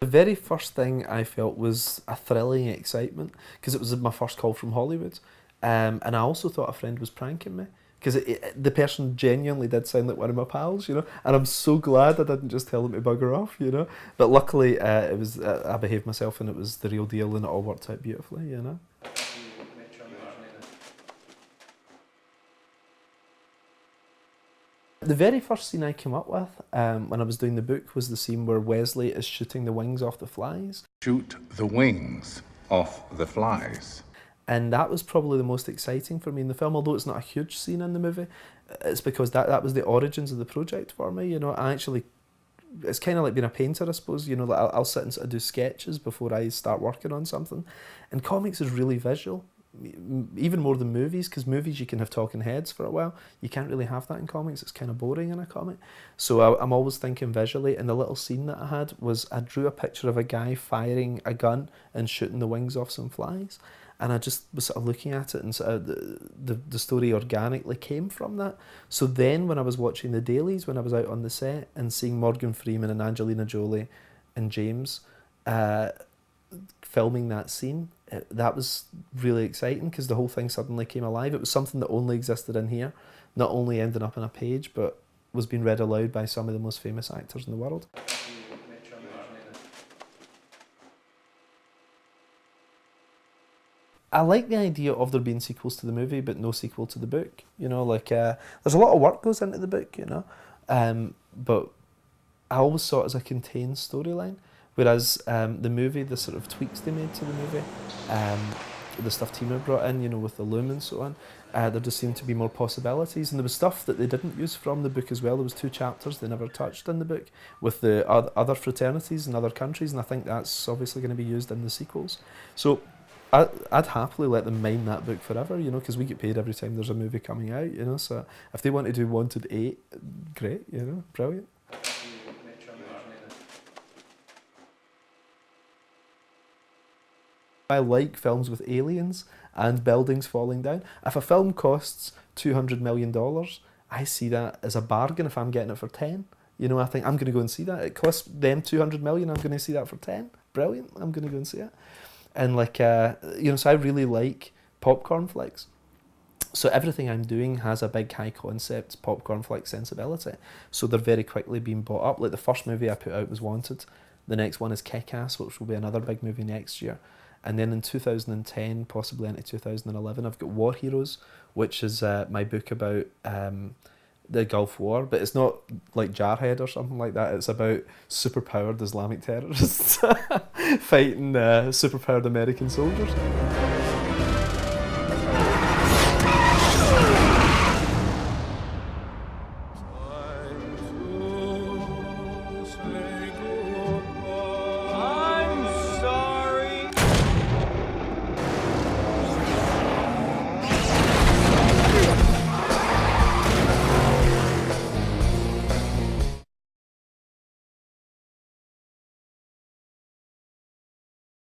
The very first thing I felt was a thrilling excitement because it was my first call from Hollywood, and I also thought a friend was pranking me because the person genuinely did sound like one of my pals, and I'm so glad I didn't just tell them to bugger off. But luckily, it was I behaved myself and it was the real deal and it all worked out beautifully. The very first scene I came up with when I was doing the book was the scene where Wesley is shooting the wings off the flies. Shoot the wings off the flies. And that was probably the most exciting for me in the film, although it's not a huge scene in the movie. It's because that was the origins of the project for me. It's kind of like being a painter, I suppose. Like I'll sit and sort of do sketches before I start working on something. And comics is really visual, even more than movies, because movies you can have talking heads for a while. You can't really have that in comics. It's kind of boring in a comic. So I'm always thinking visually, and the little scene that I had was I drew a picture of a guy firing a gun and shooting the wings off some flies. And I just was sort of looking at it, and sort of the story organically came from that. So then when I was watching the dailies, when I was out on the set and seeing Morgan Freeman and Angelina Jolie and James filming that scene, that was really exciting because the whole thing suddenly came alive. It was something that only existed in here, not only ending up on a page, but was being read aloud by some of the most famous actors in the world. I like the idea of there being sequels to the movie, but no sequel to the book. There's a lot of work goes into the book, but I always saw it as a contained storyline. Whereas the movie, the sort of tweaks they made to the movie, the stuff Tima brought in, with the loom and so on, there just seemed to be more possibilities. And there was stuff that they didn't use from the book as well. There was 2 chapters they never touched in the book with the other fraternities in other countries, and I think that's obviously going to be used in the sequels. So I'd happily let them mine that book forever, because we get paid every time there's a movie coming out, so if they want to do Wanted 8, great, brilliant. I like films with aliens and buildings falling down. If a film costs $200 million, I see that as a bargain if I'm getting it for 10. I think I'm going to go and see that. It costs them $200 million, I'm going to see that for 10. Brilliant, I'm going to go and see it. And so I really like popcorn flicks. So everything I'm doing has a big high concept popcorn flick sensibility. So they're very quickly being bought up. Like the first movie I put out was Wanted. The next one is Kick-Ass, which will be another big movie next year. And then in 2010, possibly into 2011, I've got War Heroes, which is my book about the Gulf War, but it's not like Jarhead or something like that. It's about superpowered Islamic terrorists fighting superpowered American soldiers.